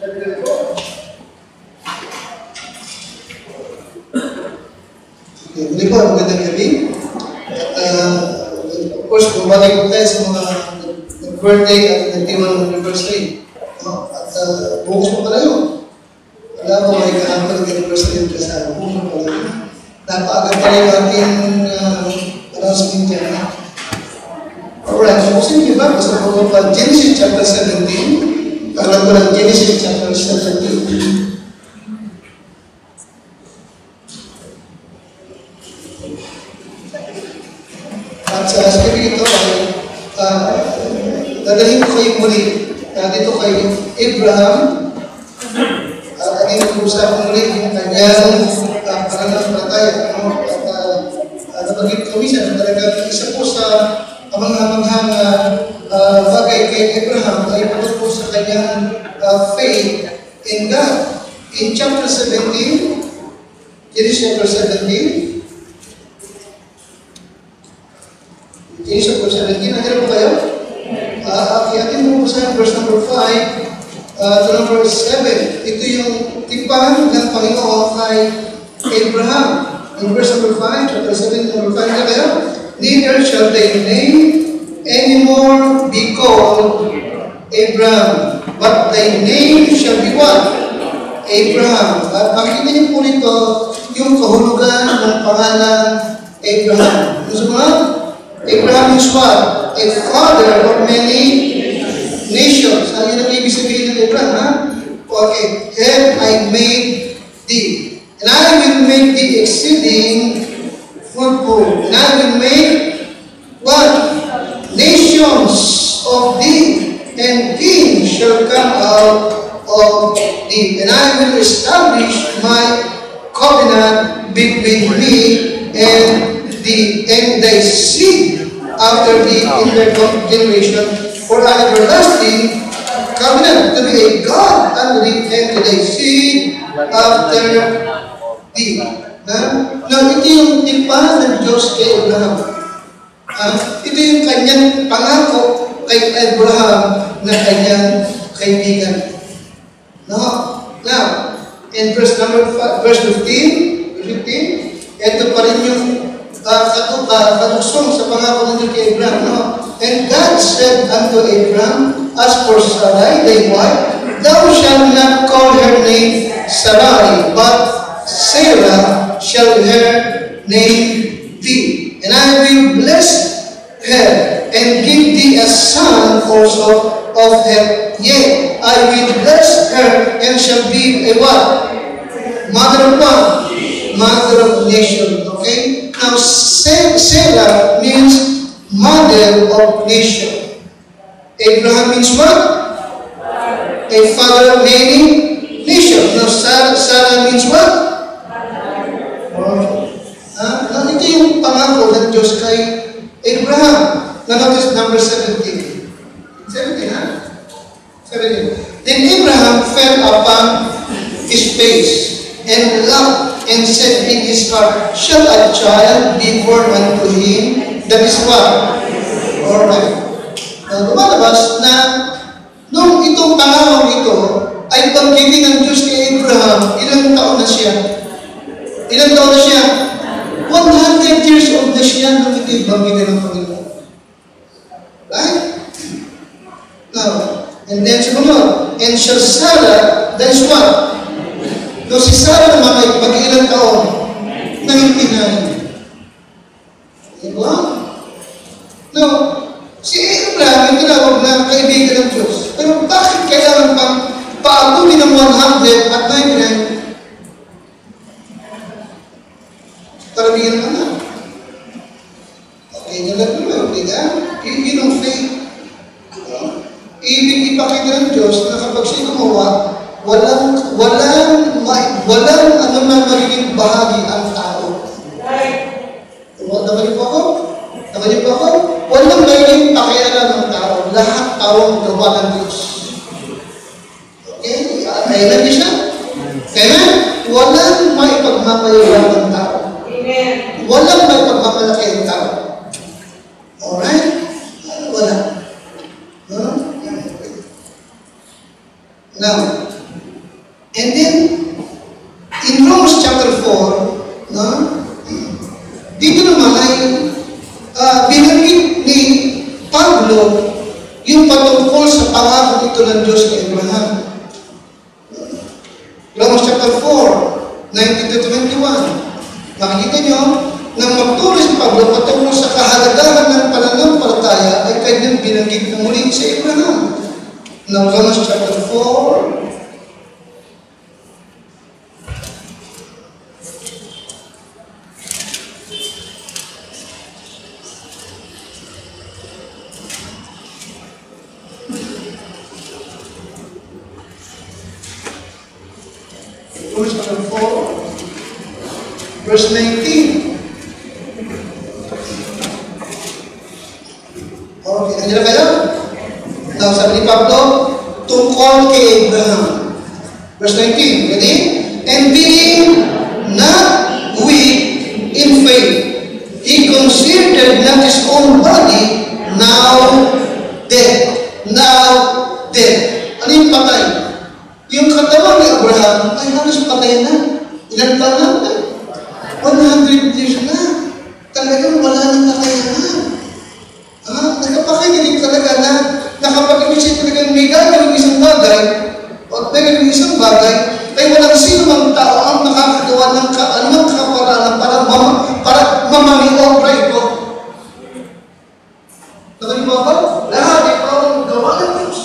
Okay, muli po, magandang gabi. Of course, bumalik po tayo sa mga birthday at nagtiwang anniversary. At bukas po pala yun. Wala po may kahapon ng anniversary yung kasama. Bukas po pala yun. Napaaga pa rin ating announcement yan. Alright, so gusto niyo ba? Basta po pa Genesis chapter 17. Alam ko ng Genesis chapter 17. At sa sabi ito ay dadalhin ko kayo muli dito kay Abraham at aking usap muli yung kanyang pananampalataya at nabagit ko minsan talaga isa po sa kamanghang bagay kay Abraham ay pagod po sa kanyang faith in God. In chapter 17, Genesis chapter 17, Genesis chapter 17, nandiyan po kayo? Atin mo po sa verse number 5 to number 7. Ito yung tipan ng Panginoon kay Abraham. In verse number 5, chapter 17, number 5, nandiyan kayo? Neither shall thy name anymore be called Abraham, but thy name shall be what? Abraham. At makikita niyo po nito yung kahulugan ng pangalan Abraham. Gusto mo nga? Abraham is what? A father of many nations. Ano yun ang ibig sabihin ng Abraham, ha? Okay. Have I made thee? And I will make thee exceeding fruitful. And I will make what? Nations of thee, and kings shall come out of thee. And I will establish my covenant between me and thee and thy seed after thee in their generation for an everlasting covenant to be a God unto thee and to thy seed after thee. Now, ito yung tipa ng Diyos kay Abraham. Ito yung kanyang pangako kay Abraham na kanyang kaibigan. Now, in verse 15, ito pa rin yung katuksong sa pangako ng Diyos kay Abraham. No? And God said unto Abraham, as for Sarai, thy wife, thou shalt not call her name Sarai, but Sarah shall her name be. And I will bless her, and give thee a son also of her. Yea, I will bless her, and shall be a what? Mother of what? Mother of nation. Okay? Now, Sarah means mother of nation. Abraham means what? A father of many nations. Now, Sarah means what? Ito yung pangako ng Diyos kay Abraham. Now, notice number 17. 17, ha? 17. Then Abraham fell upon his face and laughed and said in his heart, shall a child be born unto him? That is what? Alright. Now, lumalabas na nung itong pangako ito ay pagkibig ng Diyos kay Abraham, ilang taon na siya? Ilang taon na siya? 100 years old na siya nung ito'y banggitin ng Panginoon. Right? Now, and then sumunod, and shall Sarah, that is what? No, si Sarah naman ay mag-ilang taon? 99. Diba? No, si Abraham ay tinawag na kaibigan ng Diyos. Pero bakit kailangan pang paabutin ng 100 at 99? Karamihan ka na. Okay, nalang naman, di ka? Yun ang faith. Ibig ipakita ng Diyos na kapag siya gumawa, walang ano na magiging bahagi ang tao. Naman po ako? Walang magiging pakialam ng tao. Lahat tao gawa ng Diyos. Okay? Kailan niya siya? Kaya walang maipagmamayabang ng tao. Walang may pagmamalaki ang tao. Alright? Wala. No? Now, And then, in Romans chapter 4, no? Dito naman ay binanggit ni Pablo yung patungkol sa pangako ito ng Diyos kay Abraham. Romans chapter 4, 19-21. Makikita nyo, nang magtuloy si Pablo patungkol sa kahalagahan ng pananampalataya ay kanyang binanggit na muli sa Abraham. Now, Romans chapter 4, Romans chapter 4, verse 19. Okay, nandiyan na kayo? Now, sabi ni Pablo, tungkol kay Abraham. Verse 19, ready? And being not weak in faith, he considered not his own body now dead. Now dead. Ano yung patay? Yung katawan ni Abraham ay halos patay na. Ilan taon na? 100 years na. Talagang wala nang kakayanan. Nagpapakinig talaga na nakapag-imisip talagang may gagawin isang bagay o may gagawin isang bagay ay walang sino mang tao ang nakakagawa ng anumang kakaparaanan para mamaniobra ito. Nakalimutan mo ba? Lahat ito ang gawa ng Diyos.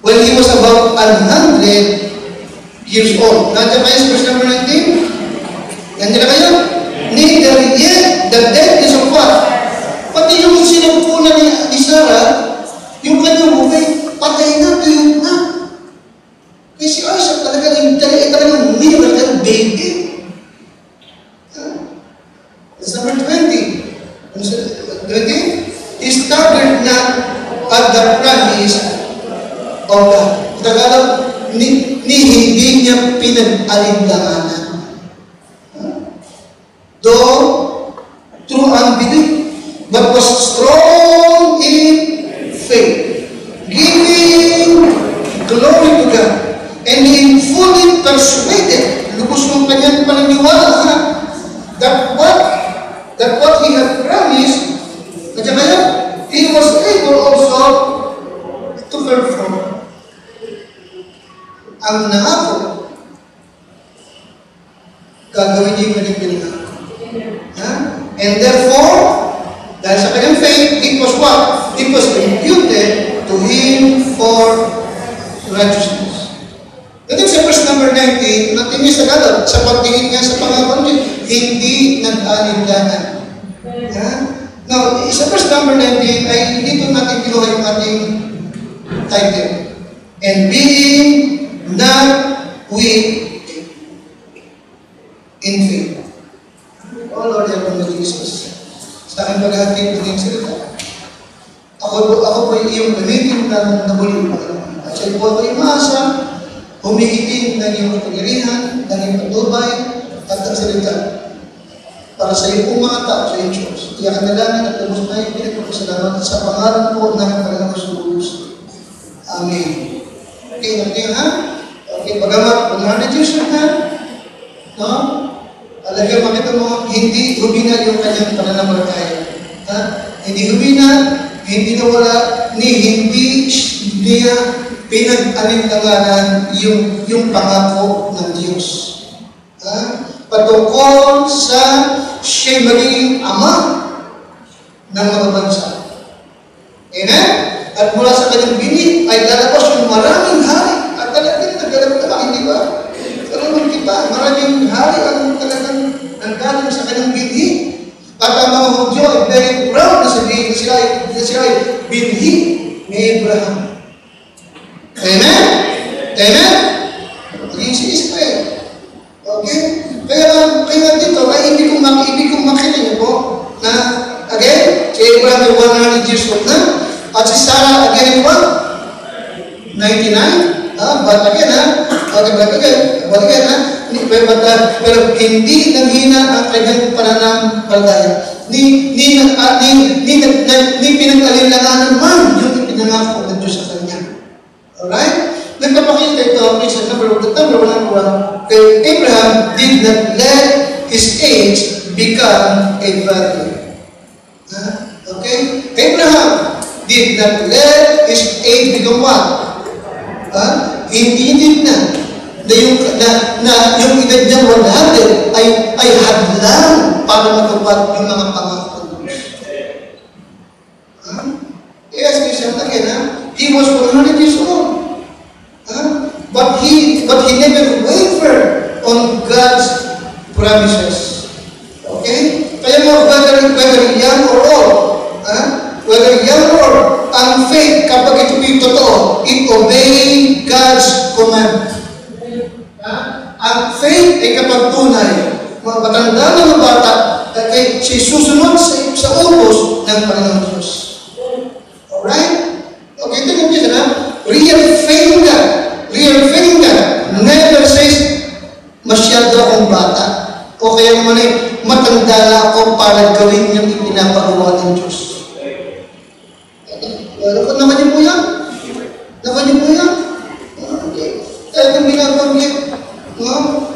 When he was about 100 years old. Nandiyan kayo sa verse number 19? Nandiyan na kayo? Neither yet the deadness of what? Pati yung sinampunan ni Sarah, yung kanyang buhay, patay na, tuyog na. Kaya si Isaac talagang umiyak na kanyang baby. That's number 20. 20? He staggered not at the promise of God. Tagalog, hindi niya pinag-alinlanganan. Though through unbelief, but was strong in faith, giving glory to God, and being fully persuaded, lubos ng kanyang paniniwala, that what he had promised, he was able also to perform. Ang nangako, gagawin niya yung kanyang pinangako. And therefore, dahil sa kanyang faith, it was what? It was imputed to him for righteousness. Ito sa verse number 19, natin niya sa Tagalog, sa pagtingin niya sa pangako niya, hindi nag-alinlangan. Now, sa verse number 19, ay dito natin kinuha yung ating title. And being not weak in faith. Oh Lord, help me, Jesus. Sa aking paghahatid ng salita. Ako po ay iyong gamitin ng nabuli. At sa iyo po ako imasa, humihitin ng iyong kapangyarihan, ng iyong patubay, at ang salita. Para sa iyo pong mga tao, sa iyong Diyos. Iyakan na lang at lubos na iyong pinagpapasalamat sa pangalan po ng Panginoon Yesus. Amen. Okay, natin ha? Okay, pagamat, 100 years na, no? Alaga, makita mo, hindi humina yung kanyang pananampalataya. Hindi humina, hindi nawala, hindi niya pinag-alinlanganan yung pangako ng Diyos. Patungkol sa siya'y magiging ama ng mga bansa. Amen? At mula sa kanyang bini ay lalabas yung maraming hari. At talagang naglalabas na hindi ba? Pero kita, maraming hari ang talagang nanggaling sa kanyang binhi. At ang mga Hudyo ay very proud na sabihin na sila ay binhi ni Abraham. Amen? Amen? Maging si Israel. Okay? Kaya dito, ay ibig kong makita niyo po na, again, si Abraham ay 100 years old na. At si Sarah, again, what? 99? But again, pero hindi nanghina ang kanyang pananampalataya. ni pinag-alilanganan man yung ipinangako ng Diyos sa kanya. Alright? Nagpapakita ito, please, number one, Abraham did not let his age become a barrier. Okay? Abraham did not let his age become what? Hindi na yung edad niya 100 ay hadlang para matupad yung mga pangako ng Diyos. Yes, listen again, he was 100 years old. But he never wavered on God's promises. Okay? Kaya mo, whether young or old, whether young or unfaith, kapag ito yung totoo, it obey God's command. Ang faith ay kapag tunay, mga matanda na mga bata, ay susunod sa utos ng Panginoon Diyos. Alright? Okay, ito yung isa na, real faith ka never says, masyado akong bata. O kaya naman ay, matanda na ako para gawin yung ipinapagawa ng Diyos. Naman niyo po yan? Okay. Kaya itong binabanggit,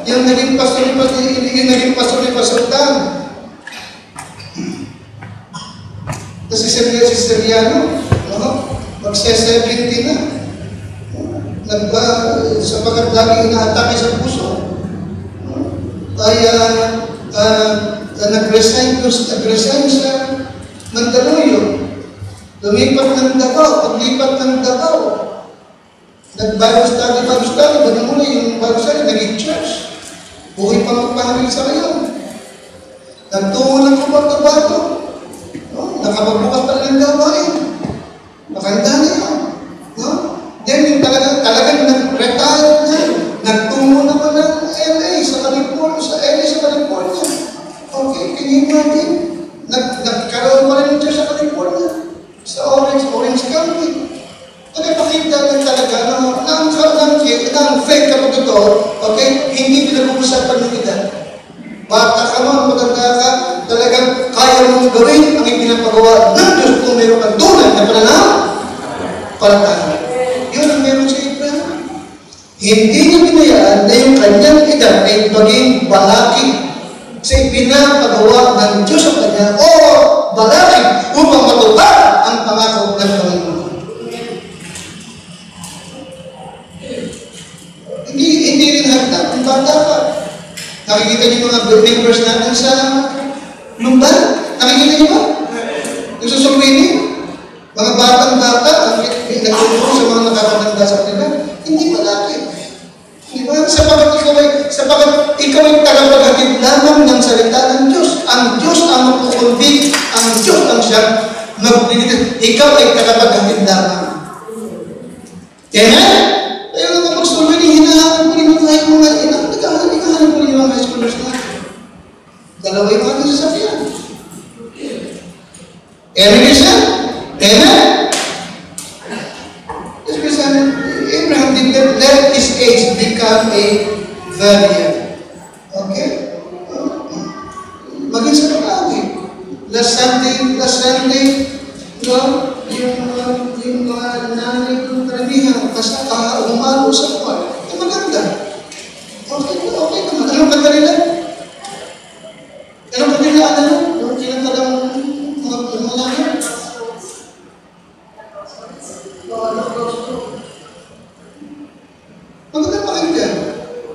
yung naging pastor ni Pastor Dan. Kasi si Seriano, magse-70 na. Sapagat lagi inaatake sa puso. Kaya nag-resign sa Mandaluyong. Lumipat ng Davao, paglipat ng Davao. Nag-Bible study, bago muna yung Bible study, naging church. Buhay pa magpahamil sa ngayon. Nagtungo ng Cotabato. Nakapagbukas pa ng gawain. Maganda na yun. Then yung talagang nag-retire na. Nagtungo naman ng LA sa California. Okay, can you imagine? Nagkaroon pa rin siya sa California. Sa Orange County. Nagpapakita lang talaga ng faith kapag ito, okay, hindi pinag-uusapan ng edad. Bata ka man, maganda ka, talagang kaya mong gawin ang ipinapagawa ng Diyos kung mayroon kang tunay na pananampalataya. Yun ang meron sa Abraham. Hindi niya binayaan na yung kanyang edad ay maging balaki sa ipinapagawa ng Diyos sa kanya o balaki upang matupad ang pangako ng Panginoon. Hindi rin hagda. Ang bata pa. Nakikita niyo mga members natin sa Lumban? Nakikita niyo ba? Yung sa Sulwini? Mga batang-bata, nagtuturo sa mga nakakatanda sa kanila. Hindi malaki. Di ba? Sapagat ikaw ay tagapaghatid lamang ng salita ng Diyos. Ang Diyos ang magkukumbig. Ang Diyos ang siyang magbibigay. Ikaw ay tagapaghatid lamang. Amen? Kaya nga kapag Sulwini, hinahanap ko rin ang kahit mga inang. Naghahanap ko rin yung mga high schoolers natin. Dalawa yung ating sasakyan. Amen, isa? Amen? Yes, because Abraham did not let his age become a barrier. Okay? Maging sa lagi. Last Sunday, yung mga nanay kong karamihan, kasi umalo sa kuwan. Maganda. Okay naman. Anong kanta nila? Yung tinatalang mga nanay? Maganda pakinggan.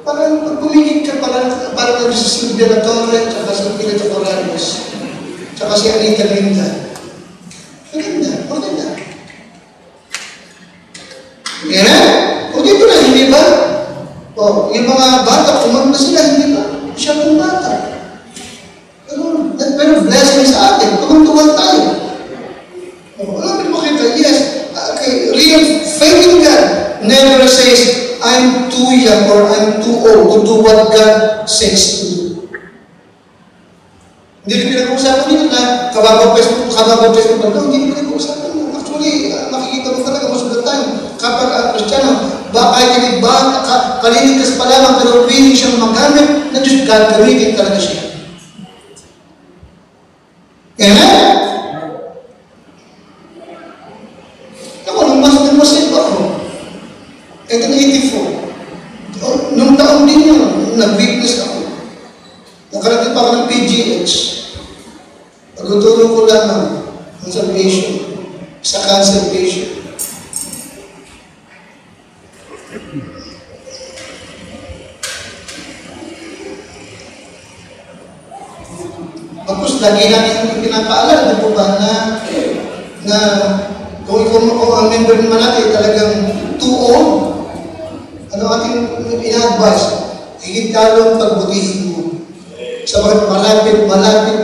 Parang pag pumigit ka, parang si Silvia La Torre, tsaka si Pilito Corrales, tsaka si Anita Linda. Maganda. O dito na, hindi ba? Yung mga bata, kumanta sila, hindi ba? Siya kong bata. Pero blessing sa atin, tumantuan tayo. Alam mo kita, yes, okay, real faith in God never says, I'm too young or I'm too old to do what God says to do. Hindi rin pinag-uusapan nila na kababang Facebook, hindi pinag-uusapan nila. Actually, makikita mo talaga masulat tayo. Kapag ang Kristiyano, kalinigas pa lamang pero willing siyang magamit na Diyos, gagamitin talaga siya. 1984. Nung taon din yun, nag-witness ako. Nakarating pa ako ng PGH. Pagtutulong ko lamang ang salvation sa cancer patient. Tapos lagi natin pinapaalala, di po ba, na kung ikaw ang member naman natin talagang tuon, ano ating ina-advise, higit kalong pagbutihin mo. Sabagat malapit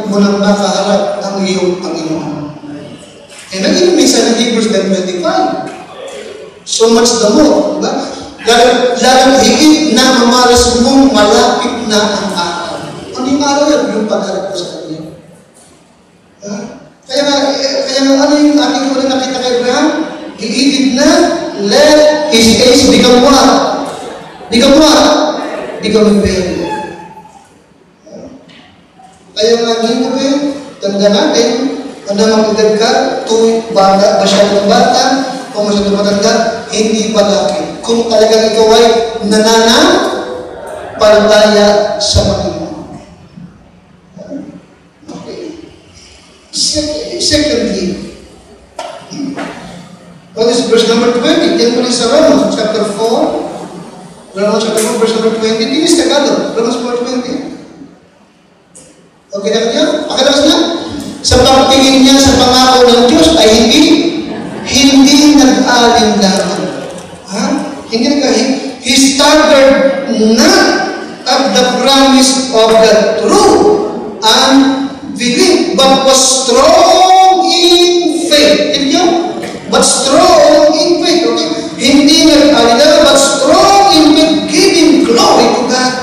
mo nang makaharap ng iyong Panginoon. Eh, naging minsan ng Hebrews 10:25. So much the more, diba? Lalong higit na mamalas mong malapit na ang araw. Ano yung araw yan? Yung pagharap ko sa kanya. Kaya nga, ano yung aking unang nakita kay Abraham? He did not let his age become what? Become what? Become rebellion. Kaya nga gabi, tanda natin, ano mag-edad ka, bata, masyadong bata, o masyadong matanda, hindi palaki. Kung talagang ikaw ay nananampalataya sa Panginoon. Okay. Secondly, what is verse number 20? Yan po rin sa Romans chapter 4. Romans chapter 4, verse number 20. Tinis Tagalog, Romans 4:20. Okay na niya? Pakilakas niya? Sa pagtingin niya sa pangako ng Diyos ay hindi nag-alinlangan. Hindi nag-alinlangan. He staggered not at the promise of the true and belief, but was strong in faith. Hindi yun? But strong in faith. Okay? Hindi nag-alinlangan, but strong in faith, giving glory to God.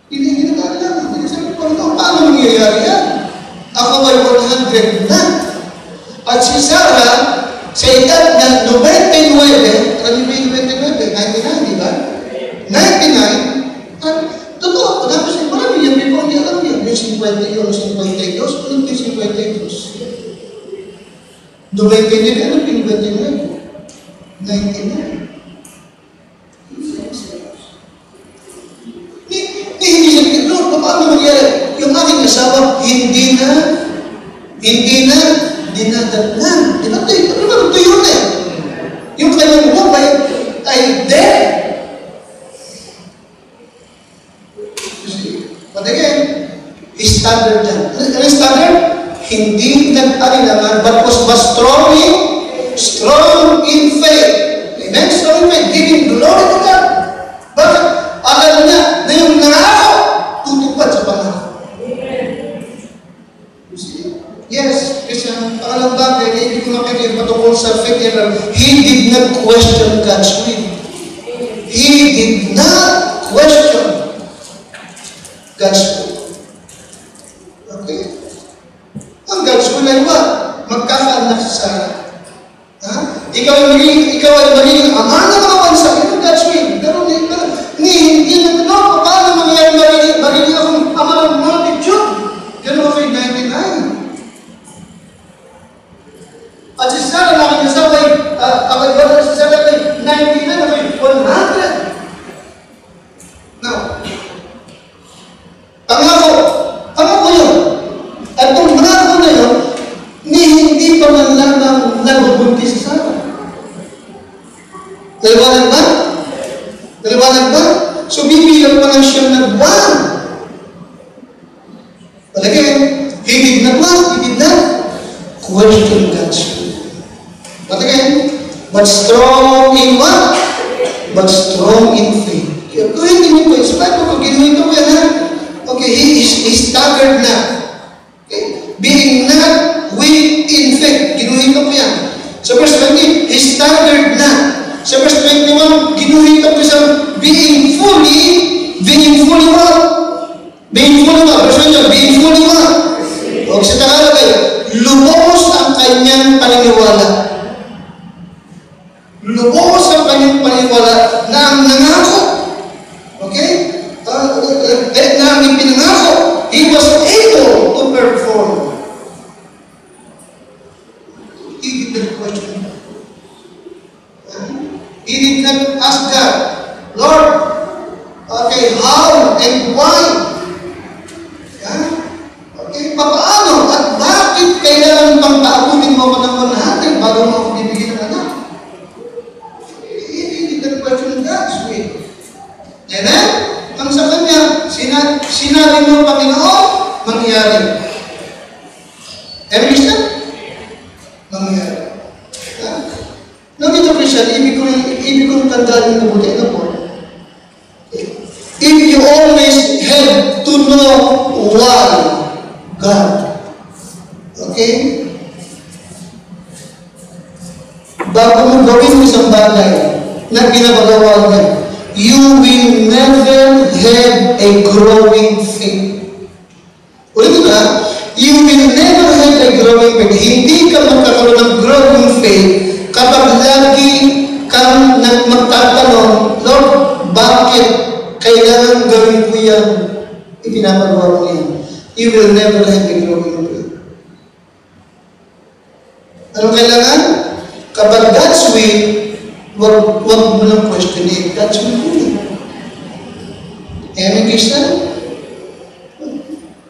Hindi nag-alinlangan. Hindi sabi ko, paano nangyayari yan? Ako ay 100 na. At si Sarah, sa edad ng 99, alam niyo ba yung 99? 99, di ba? 99, at totoo, tapos marami yan, before niya alam yan, yung 50, yung 52, ano yung 52? 99, ano yung 29? 99. Hindi sabi, Lord, paano mangyari? Yung aking asawa, hindi na dinadatnan. Di ba ito yun eh? Yung kanyang buhay ay dead. But again, standard yan. Ano yung standard? Hindi nag-alinlangan, but was strong in faith. Amen? Strong in faith, giving glory to God. Bakit? Alam niya na yung nangako, tutupad sa pangako. Yes, kasi ang pangalang bagay, hindi ko makita yung patungkol sa faith error. He did not question God's will. He did not question God's will. Okay? Ang God's will ay what? Magkakaanak sa Sarah. Ikaw ay magiging ama ng mga bansa. Ito God's will. Pero hindi na paano mangyayari magiging akong ama ng multitude. Ganun ako yung 99. At si Sarah na aking asawa ay, wala si Sarah ay 99, ako ay 100. Now, pangako yun. At kung pangako na yun, hindi pa man lamang nabubuntis si Sarah. Naliwanag ba? Naliwanag ba? So, bibilang pa lang siya ng buwan. But again, he did not question God's will. But again, but strong in what? But strong in faith. Kung hindi mo po, sabi ko, ginuhin ko yan, ha? Okay, he staggered na. Okay? Being not weak in faith. Ginuhin ko po yan. Sa verse 20, he staggered na. Sa verse 21, ginuhin ko po sa being fully what? Being fully what? Verse 20, being fully what? O sa Tagalog ay, lubos ang kanyang paniniwala. Lubos ang kanyang paniniwala na ang nangako. Okay? Na ang ipinangako, he was able to perform. He did not question. and why? Yeah? Okay, paano at bakit kailangan pang paabutin mo ako ng 100 bago mo ako bibigyan ng anak? Hindi ka question God's way. Amen? Ang sa kanya, sinabi mo, Panginoon, mangyari. Every step, mangyari. No, dito, Christian, ibig kong tandaan yung mabuti na po. If you always have to know why God. Okay? Bago mo gawin mo isang bagay na pinapagawa niya, you will never have a growing faith. Ulit na, you will never have a growing faith. Hindi ka magkakaroon ng growing faith kapag lagi kang magtatanong, Lord, bakit kailangan gawin ko yan? Ipinapagawa mo yan. You will never have a growing faith. Anong kailangan? Kapag God's will, wag mo lang questionin. God's will po yan. Amen, Christian?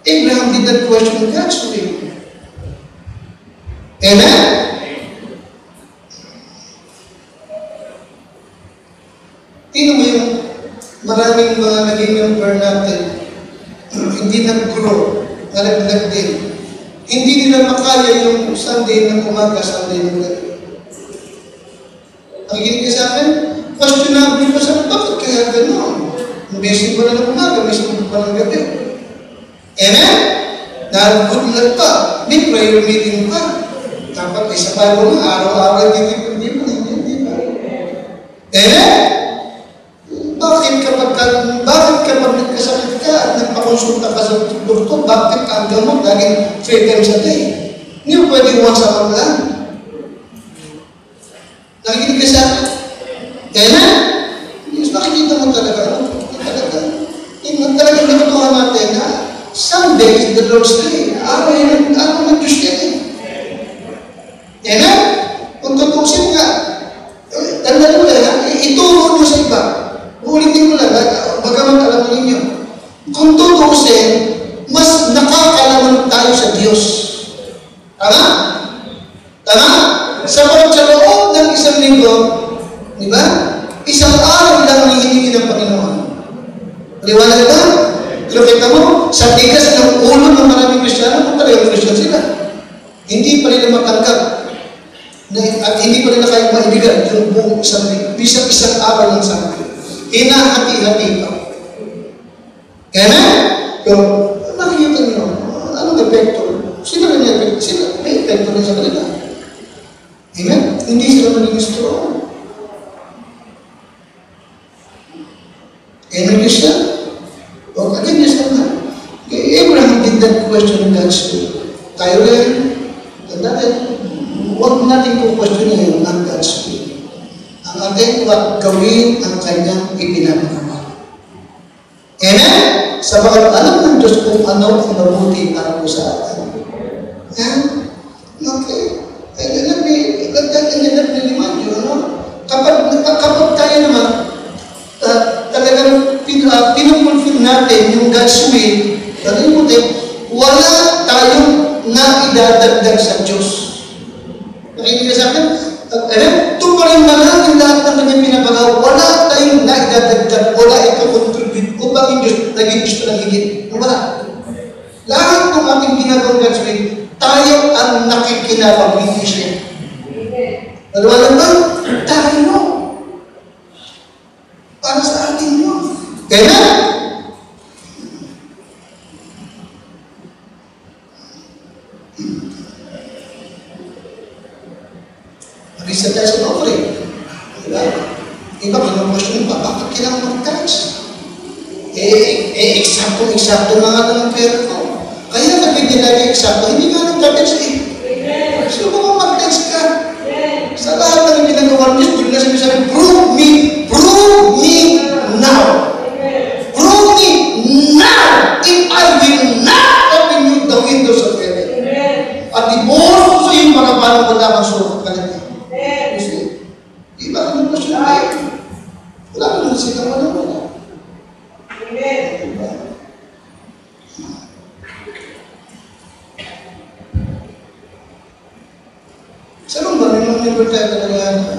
Abraham did not question God's will. Amen? Tingnan mo yung maraming mga naging member natin, hindi nag-grow, nalaglag din. Hindi nila makaya yung Sunday ng umaga, Sunday ng gabi. Ang hinig sa akin, questionable pa sa bakit kaya gano'n? Messing pa na ng umaga, messing pa ng gabi. Amen? Dahil good luck pa, may prayer meeting pa. Dapat isa pa mo na, araw-araw hindi pa. Amen? Bakit kapag nagkasakit ka at nagpakonsulta ka sa doktor, bakit ang gamot laging 3 times a day? Hindi mo pwedeng once a month lang. Nakikinig ka sa akin? Amen? Yes, nakikita mo talaga. Talagang natutuhan natin na Sunday is the Lord's Day. Araw ng Diyos yan. Amen? Kung tutusin ka, tanda mo lang, ituro mo sa iba. Ulitin mo lang, bagaman alam mo ninyo. Kung tutusin, mas nakakalaman tayo sa Diyos. Tama? Tama? Sa loob ng isang linggo, di ba? Isang araw lang ang hihingi ng Panginoon. Liwanag ba? Pero kita mo, sa tigas ng ulo ng maraming Kristiyano, kung talagang Kristiyano sila, hindi pa nila matanggap at hindi pa nila kayang maibigan yung buong isang araw ng Sunday. Hinahati-hati pa. Amen? Pero, nakikita niyo, anong epekto? Sila rin yung epekto. Sila, may epekto rin sa kanila. Amen? Hindi sila maging strong. Amen, Christian? O, again, yes naman. Abraham did not question God's will. Tayo rin, huwag natin kung questionin ang God's will. Ang ating gawin ang kanyang ipinapagawa. Amen? Sabagat alam ng Diyos kung ano ang mabuti para po sa atin. Okay. Let me remind you, kapag tayo naman, talagang pinupulfill natin yung God's will, wala tayong naidadagdag sa Diyos. Nakinig ka sa akin? Tuparin man natin lahat ng kanyang pinapagawa, wala tayong naidadagdag, wala ito-contribute upang yung Diyos naging gusto ng higit. Wala. Lahat ng ating ginagawang God's will, tayo ang nakikinabang, hindi siya. Alam ba? Tayo. Para sa atin mo. Kaya reset tayo sa offering. Diba? Iba, kinong-question pa, bakit kailangan mag-touch? Eksakto na nga ng pera ko. Kaya kapag nilagay eksakto, hindi nga nag-touch eh. So, kung mag-touch ka, sa lahat ng ginagawa niyo, doon na sabi, prove me now. Prove me now if I will not open you the windows of heaven. At ibuhos ko sa iyo mga parang wala kang sukat ka natin. Iba ka ng pasyon tayo. Wala ka ng sila wala. Amen. member tayo talaga na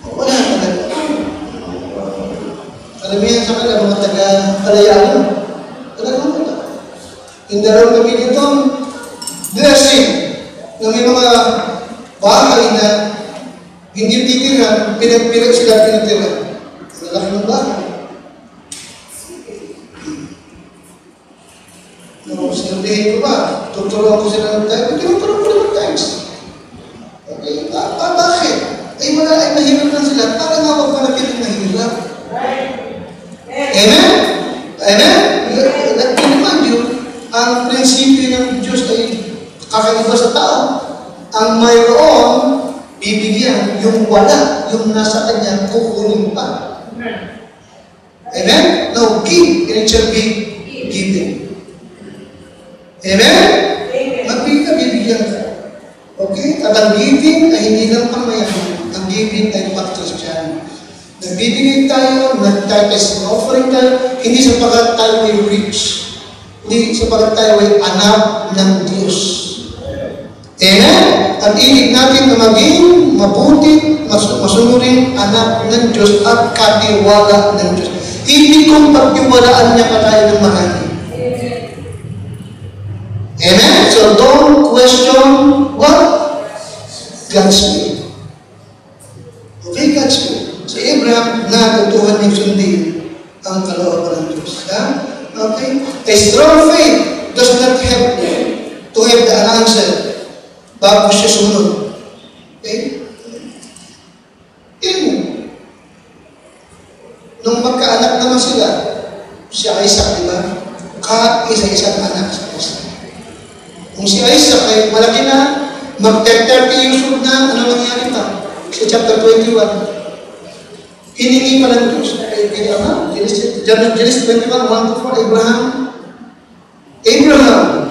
wala talaga. Karamihan sa kanila, mga taga-Kalayaan. Talagang wala. Hindi rin kami dito, blessing na may mga bahay na hindi titiran, pinag sila pinatira. Malaki ng bahay. Sinabihin ko ba, tuturuan ko sila ng time? Tinuturuan ko ng times. Okay, bakit? Ay mahirap lang sila. Para nga wag palapit ng mahirap. Amen? Amen? Remind you, ang prinsipyo ng Diyos ay kakaiba sa tao. Ang mayroon, bibigyan. Yung wala, yung nasa kanya, kukunin pa. Amen? Now, give, and it shall be given. Amen? Magbigay ka, bibigyan ka. Okay? At ang giving ay hindi lang pamayaman. Ang giving ay pag-Christian. Nagbibigay tayo, nag-tithes offering tayo, hindi sapagat tayo ay rich. Hindi sapagat tayo ay anak ng Diyos. Amen? Ang ibig natin na maging mabuti, masunurin anak ng Diyos at katiwala ng Diyos. Hindi kong pagtiwalaan niya pa tayo ng marami. Amen? So don't question what? God's will. Okay, God's will. Si Abraham, natutuhan niyang sundin ang kalooban ng Diyos. Okay? A strong faith does not help you to have the answer bago siya sunod. Okay? Nung magkaanak naman sila, si Isaac, di ba? Isa-isang anak sa Isaac. Kung si Isaac ay malaki na, mag-30 years old na, ano nangyari pa? Sa chapter 21. Hiningi pa ng Diyos. Genesis 21, 1-4, Abraham.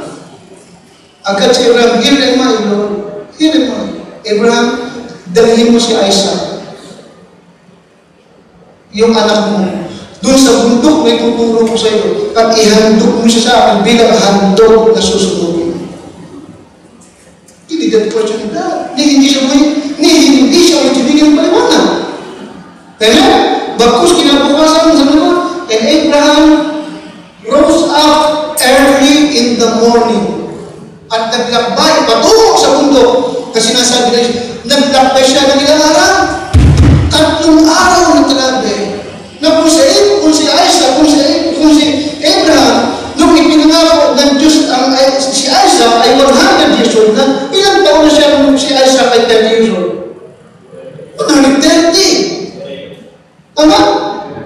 Agad si Abraham, here am I, Lord. Here am I. Abraham, dalhin mo si Isaac. Yung anak mo. Doon sa bundok, may tuturo ko sa iyo. At ihandog mo siya sa akin bilang handog na susunugin. Hindi that question na. Hindi siya magbibigyan ng paliwanag. Kaya, bagkus kinabukasan sa mga, and Abraham rose up early in the morning. At naglakbay, patungo sa bundok. Kasi nasabi na siya, naglakbay siya ng ilang araw. 3 araw na talabi. Na kung si Isaac, kung si Abraham, nung ipinangako ng Diyos si Isaac ay 100 years old na, ilang taon na siya nung si Isaac ay 10 years old? 130. Tama?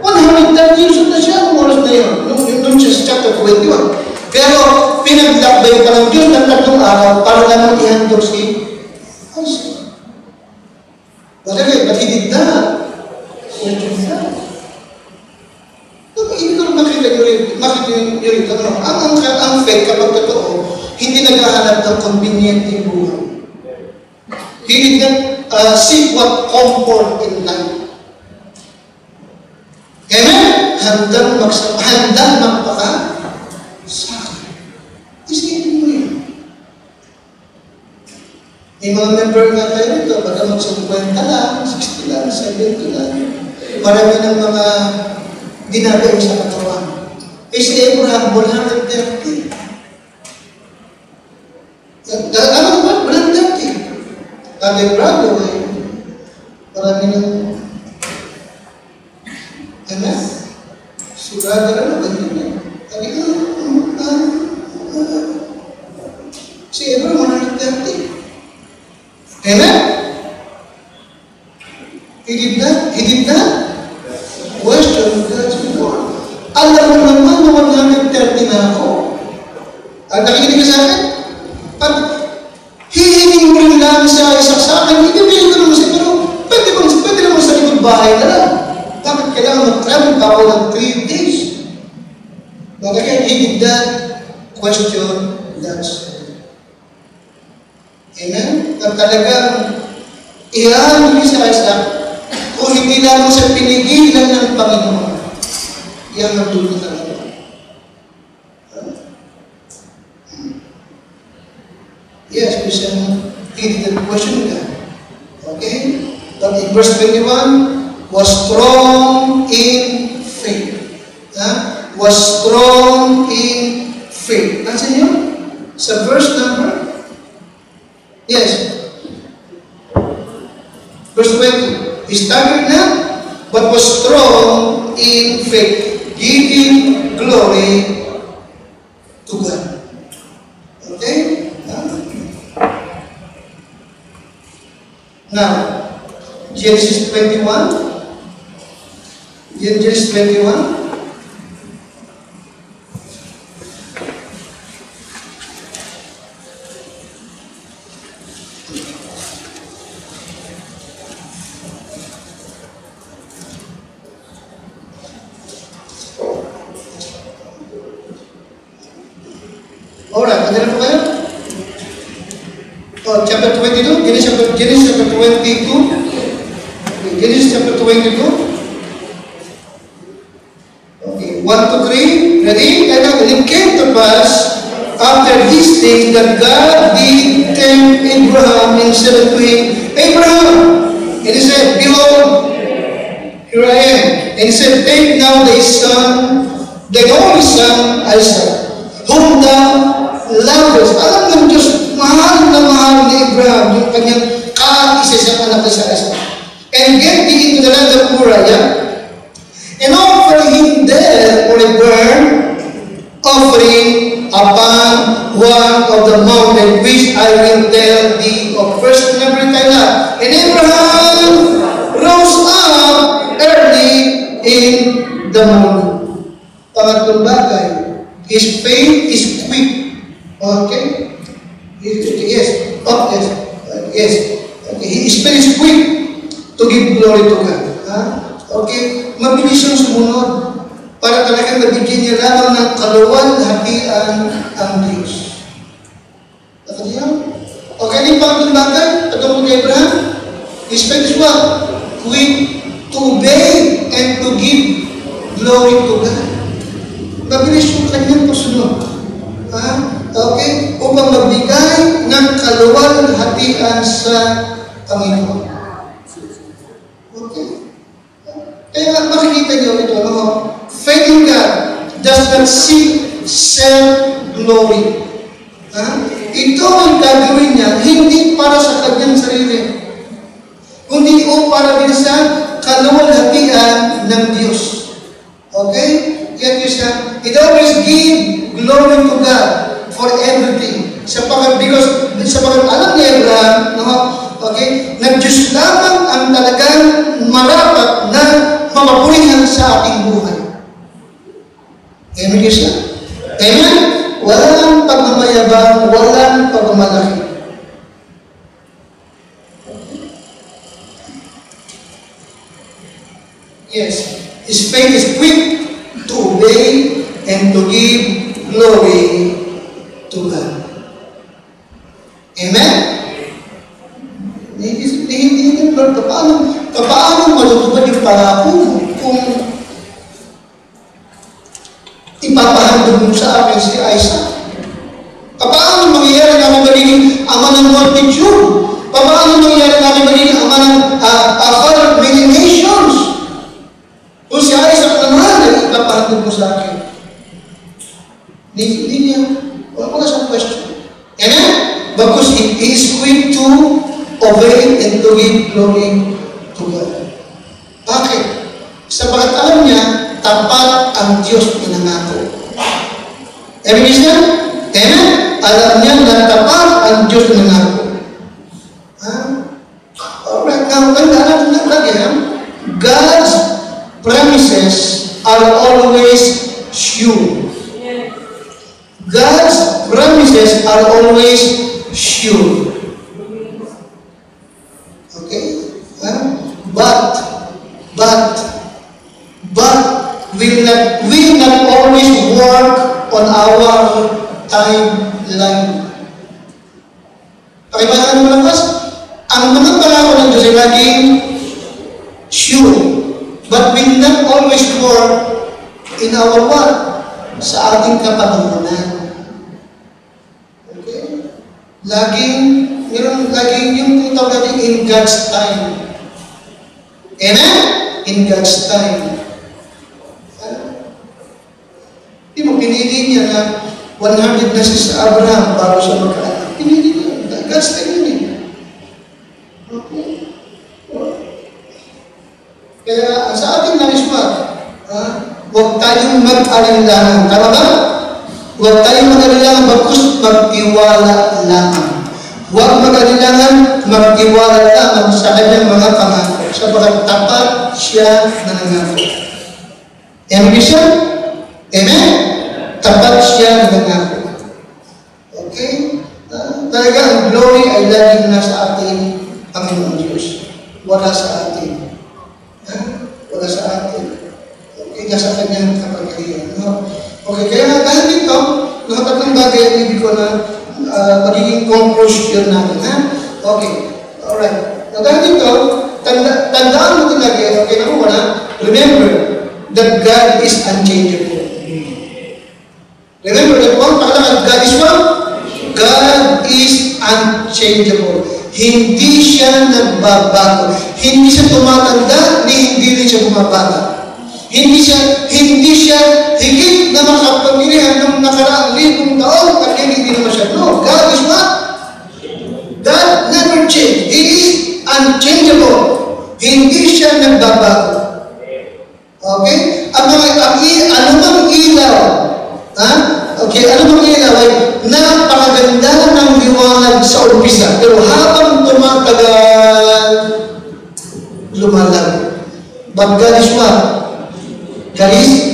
110 years old na siya nung oras na yun, nung chapter 21. Pero pinaglakbay pa ng Diyos ng 3 araw para lang ihandog si Isaac. But he did not. Hindi ko makita yun. Ang faith kapag totoo, hindi naghahanap ng convenient yung buhay. He did not seek what comfort in life. Amen? Handang magpaka sa akin. Isipin mo yun. May mga member nga tayo nito, baka mag-50 lang, 60 lang, 70 lang. Marami ng mga dinagayon sa katawan. Eh si Abraham, 130. Ano ba? 130. Tatay Brado eh. Marami ng anak. Si brother ano, ganyan eh. Si Abraham, 130. Amen? He did not question God's will. Alam mo naman na 130 na ako. Nakikinig ka sa akin? Pag hihingin mo rin lang sa Isaac sa akin, ibibigay ko naman siya, pero pwede naman sa likod bahay na lang. Bakit kailangan mag-travel pa ako ng 3 days? Kaya he did not question God's will. Amen? At talagang ihahan niyo sa Isaac, kung hindi naman sa pinigilan ng Panginoon, yan ang dulo talaga. Yes, he didn't question God. But in verse 21, was strong in faith. Was strong in faith. Nasaan yun? Sa verse number? Yes. Verse 20. He staggered not, but was strong in faith, giving glory to God. Okay? Now, Genesis 21. Genesis 21. Alright, andyan na po kayo? Chapter 22, Genesis chapter 22. Genesis chapter 22. Okay, 1 to 3. Ready? And it came to pass after these things that God did tempt Abraham and said unto him, Abraham! And he said, Behold, here I am. And he said, Take now thy son, thine only son, Isaac, whom thou lovest. Alam ng Diyos, mahal na mahal ni Abraham, yung kanyang isa-isang anak na sa Isaac. And get thee into the land of Moriah, and offer him there for a burnt offering upon one of the mountains which I will tell thee of. Verse number 10. And Abraham rose up early in the morning. Pangatlong bagay, his faith is quick. Okay? Yes. Oh, yes. Yes. Okay. His faith is quick to give glory to God. Okay? Mabilis yung sumunod para talagang nabigyan niya lamang ng kaluwalhatian ang Diyos. Nakaliyan? Okay, yung pangatlong bagay, patungkol kay Abraham, his faith is what? Quick to obey and to give glory to God. Mabilis yung kanyang pasunod. Okay? Upang magbigay ng kaluwalhatian sa Panginoon. Okay? Kaya makikita niyo ito, no? Faith in God does not seek self-glory. Ito ang gagawin niya, hindi para sa kanyang sarili, kundi para din sa kaluwalhatian ng Diyos. Okay? Yan yun siya. It always give glory to God for everything. Because alam ni Abraham, no? Okay? Na Diyos lamang ang talagang marapat na mamapurihan sa ating buhay. Amen yun siya? Amen? Walang pagmamayabang, walang pagmamalaki. Yes. His faith is quick to obey and to give glory to God. Amen? Hindi Lord, paano malutupad yung pangako mo kung ipapahandog mo sa akin si Isaac? Paano mangyayari namin magiging ama ng multitude? Paano mangyayari namin magiging ama ng father of many nations? Kung si Isaac naman ay ipapahandog mo sa akin. Hindi niya. Wala siyang question. Amen? Because he is quick to obey and to give glory to God. Bakit? Sapagat alam niya, tapat ang Diyos pinangako. Amen is that? Amen? Alam niya na tapat ang Diyos pinangako. Alright, now, alam na lagi, God's promises are always sure. God's promises are always sure. Okay? But will not always work on our timeline. Pakibalaan mo lang, ang mga pangako ng Diyos ay laging sure, but will not always work in our what? Sa ating kapanahonan. Okay? Laging yung tinatawag natin in God's time. Amen? In God's time. Hindi mo, pinili niya na 100 na siya sa Abraham bago siya magkaanak. Pinili niya. God's time yun eh. Okay. Kaya sa ating nais huwag tayong mag-alinlangan. Tama ba? Huwag tayong mag-alinlangan, bagkus magtiwala lamang. Huwag mag-alinlangan, magtiwala lamang sa kanyang mga pangako. Sabagat tapat siya na nangako. Amen siya? Amen? Tapat siya na nangako. Okay? Talaga ang glory ay laging nasa ating Panginoon Diyos. Wala sa atin. Wala sa atin. Okay, nasa kanyang kapagkalian. No? Okay, kaya nga dahil dito, nakatatlong bagay ang ibig ko na magiging conclusion natin. Ha? Okay, alright. Dahil dito, tandaan mo din lagi, okay, naman wala, remember that God is unchangeable. Remember that one, pakalaman, God is what? God is unchangeable. Hindi siya nagbabago. Hindi siya tumatanda, hindi rin siya bumabata. Hindi siya higit na makapamilihan ng nakaraang 1,000 taon at hindi naman siya. No, God is what? God never changed. He is unchangeable. Hindi siya nagbabago. Okay? Anumang ilaw, okay, anumang ilaw ay napakaganda ng liwanag sa umpisa. Pero habang tumatagal, lumalag. But God is what? God is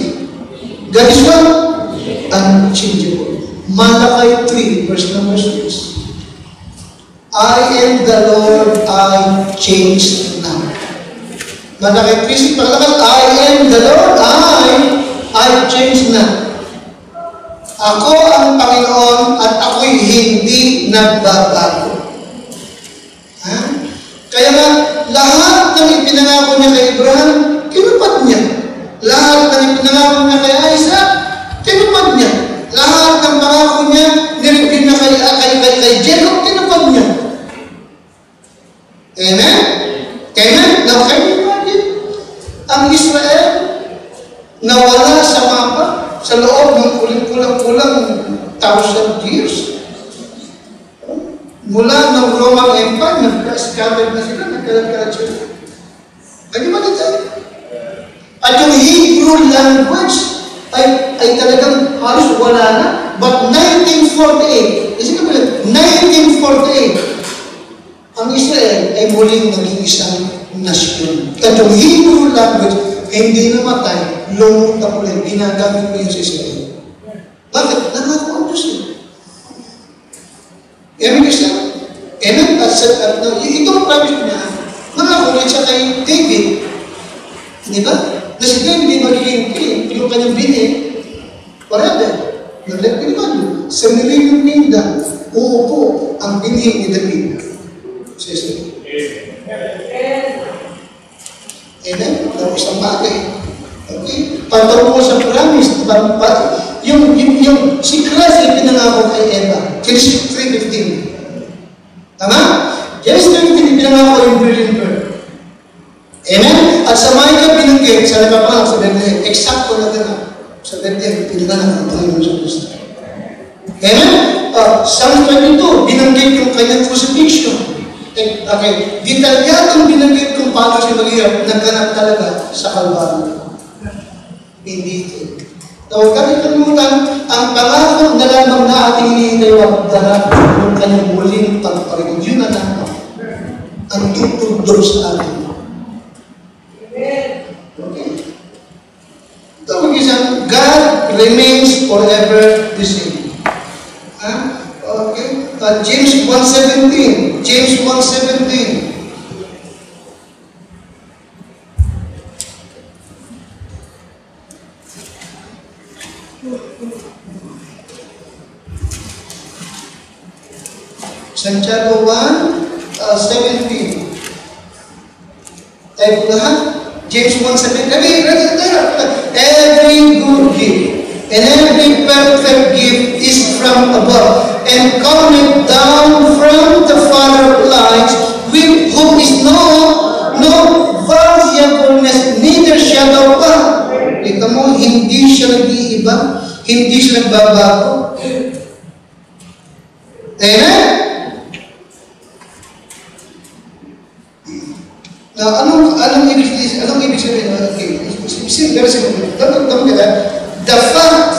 what? Unchangeable. Malachi 3, verse number 6. I am the Lord, I change not. Malachi 3, paglakas, I am the Lord, I change not. Ako ang Panginoon at ako'y hindi nagbabago. Kaya nga, lahat ng ipinangako niya kay Abraham, kinupad niya. Lahat ng ipinangako niya kay Isaac, tinupad niya. Lahat ng pangako niya, niripin na kay Jacob, tinupad niya. Amen? Amen? Now, can you imagine? Ang Israel, nawala sa mapa, sa loob ng kulang-kulang 1,000 years. Mula ng Roman Empire, nag-scattered na sila, nagkalat-kalat sila. Lagi ba dito? At yung Hebrew language ay talagang halos wala na. But 1948, isip ko ba 1948, ang Israel ay muling naging isang nasyon. At yung Hebrew language ay hindi namatay, lumutang ulit, ginagamit mo yun sa Israel. Bakit? Nangako ang Diyos yun. Amen is that? Amen? Itong promise niya, nangako ulit siya kay David. Di ba? Na si David magiging king, yung kanyang bini, forever. Nag-let ko naman yun. Sa millennium kingdom, uupo ang binhi ni David. Sa Israel. Amen? Tapos ang bagay. Okay? Pagtawag mo sa promise, yung si Christ ay pinangako kay Eva. Genesis 3:15. Tama? Genesis 3:15 pinangako yung virgin birth. Amen? At sa Micah binanggit, sa nagpapanganak sa Bethlehem, eksakto na ganap. Sa Bethlehem, pinanganak ang Panginoon sa Kristo. Amen? Psalm 22, binanggit yung kanyang crucifixion. Okay, detalyadong binanggit kung paano siya maghirap, nagganap talaga sa Kalbaryo. Hindi ito. Huwag kami kalimutan, ang pangako na lamang na ating hinihintay wag darap ng kanyang muling pagparinig. Yun na lamang ang tutudor sa atin. Okay. Ito mag-isang, God remains forever the same. Okay. James 1:17. James 1:17. Santiago 1:17. Tayo po lahat. James 1:17. Every good gift and every perfect gift is from above, and cometh down from the Father of lights, with whom is no variance Amen? Now, anong ibig sabihin? Okay, very simple. Don't get that. The fact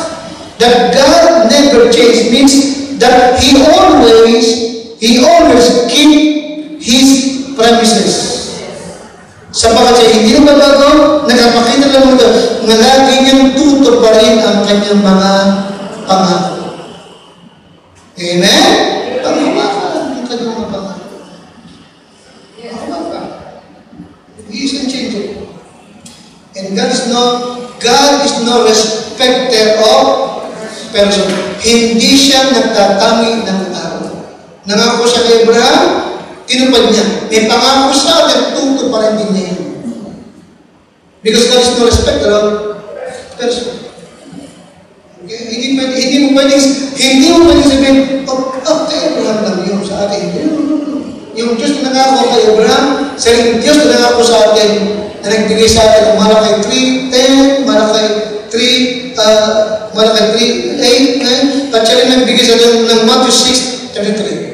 that God never changed means that He always keep His promises. Sapagat siya hindi nagbabago, nagpapakita lang ito na lagi niyang tutuparin ang kanyang mga pangako. Amen? Panghawakan ang kanyang mga pangako. Panghawakan. He isn't changing. And God is no respecter of person. Hindi siya nagtatami ng tao. Nangako siya kay Abraham, tinupad niya. May pangako sa atin, tutuparin din niya yun. Because God is no respecter of person. Okay? Hindi mo pwedeng sabihin, kay Abraham lang yun sa atin. Yung Diyos na nangako kay Abraham, sariling Diyos na nangako sa atin, na nagbigay sa atin ng Malakay 3:10, Malakay 3:8, at siya rin nagbigay sa atin ng Matthew 6:33.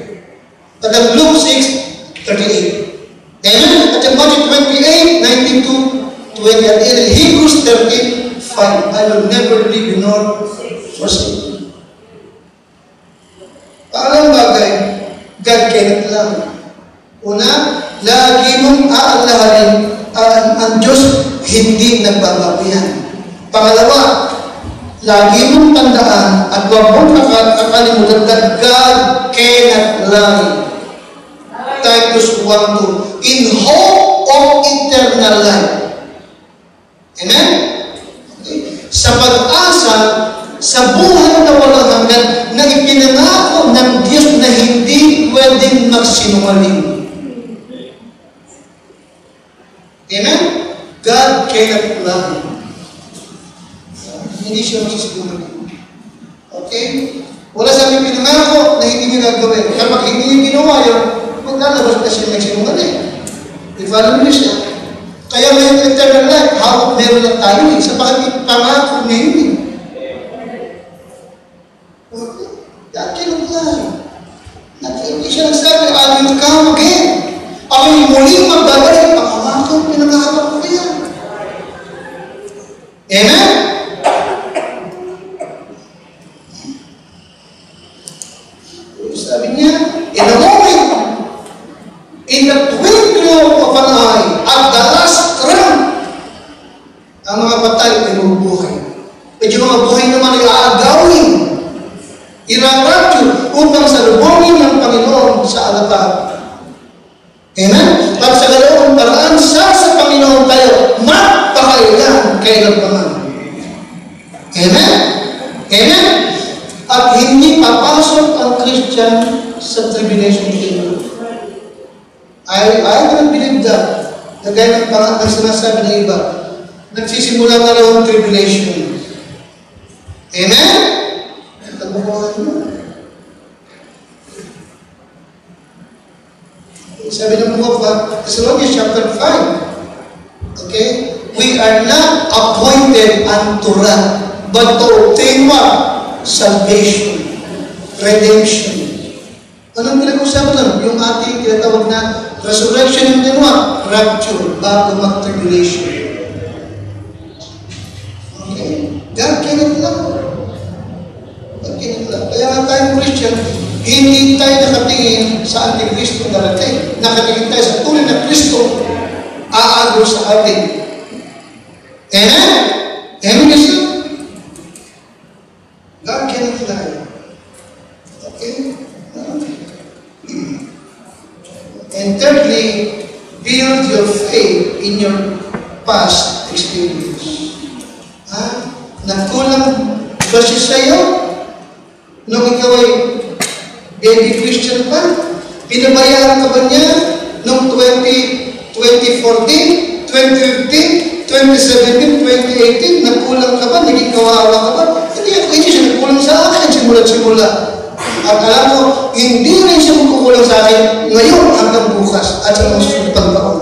At ang Luke 6:38. Amen? At ang Matthew 28:19-20. At in Hebrews 13:5, I will never leave you nor forsake you. Paalang bagay, God cannot lang. Una, lagi mong aalahanin ang Diyos hindi nagbabago yan. Pangalawa, lagi mong tandaan at huwag mong kakalimutan that God cannot lie. Titus 1:2, in hope of eternal life. Amen? Okay. Sa pag-asa, sa buhay na walang hanggan, na ipinangako ng Diyos na hindi pwedeng magsinungaling. Amen? God cannot lie. Hindi siya magsisinungaling. Okay? Wala sa aming pinangako na hindi niya gagawin. Kapag hindi niya ginawa yun, maglalabas na siya nagsinungaling. I-follow niyo siya. Kaya may eternal life, hawak meron lang tayo eh. Sa bakit pangako niya yun eh. Okay? God cannot lie. Hindi siya nagsabi, I will come again. Ako'y muling magbabalik. Pangako, pinangako ko yan. Amen? Sabi niya, in a moment, in the twinkling of an eye, at the last trump, ang mga patay ay mabubuhay. At yung mga buhay naman ay aagawin, irarapture, upang salubungin ng Panginoon sa alabang. Amen? At sa ganoong paraan, sa Panginoon tayo, magpakailan kailan pa man. Amen? Amen? At hindi papasok ang Christian sa tribulation period. I don't believe that. Nagaya ng pangat ng sinasabi ng iba, nagsisimula na raw ang tribulation. Amen? Tabuhan mo. Sabi ng book of Thessalonians chapter 5. Okay? We are not appointed unto wrath, but to obtain what? Salvation. Redemption. Anong pinag-usapan lang? Yung ating tinatawag na resurrection and then what? Rapture. Bago mag-tribulation. Okay? God cannot lang. God cannot lang. Kaya nga tayong Christian, hindi tayo nakatingin sa Antikristo na natin. Nakatingin tayo sa tunay na Kristo aagos sa atin. Amen? Amen kasi? God cannot lie. Okay? And thirdly, build your faith in your past experience. Nagkulang ba siya sa'yo? Nung ikaw ay baby Christian pa? Pinabayaan ka ba niya noong 2014, 2015, 2017, 2018? Nagkulang ka ba? Naging kawawa ka ba? Hindi siya nagkulang sa akin simula-simula. At alam mo, hindi rin siya magkukulang sa akin ngayon hanggang bukas at sa mga susunod pang taon.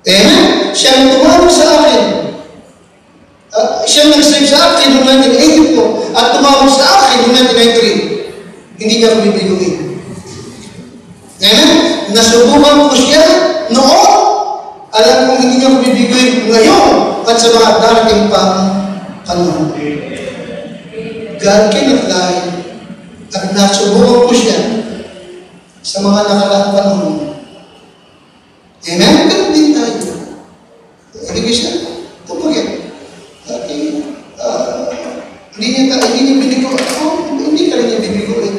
Amen? Siya ang tumawag sa akin. Siya ang nag-save sa akin noong 1982 at tumawag sa akin noong 1993. hindi niya ako bibiguin. Amen? Nasubukan ko siya noon. Alam kong hindi niya ako bibiguin ngayon at sa mga darating pang panahon. God cannot lie. At nasubukan ko siya sa mga nakaraang panahon. Amen? Ganun din tayo. Ibig siya, don't forget. Okay. Hindi niya binigo. Hindi ka rin niya binigoin.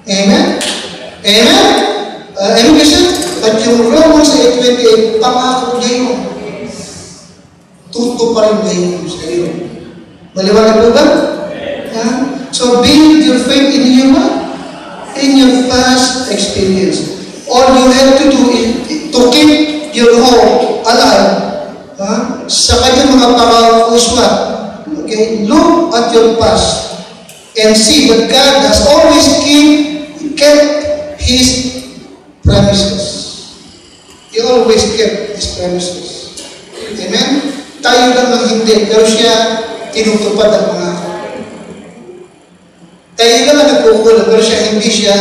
Amen? Amen? Ibig siya, at yung Romans 8:28, pangako niya yun. Tuto pa rin niya yun sa iyo. Maliwanag po ba? So build your faith in your past experience. All you have to do is to keep your hope alive. Sa kanyang mga panganguswa. Okay? Look at your past and see that God has always kept His promises. He always kept His promises. Amen? Tayo lang ang hindi, pero siya tinutupad ang mga. Tayo lang ang nagkukulang, pero siya hindi siya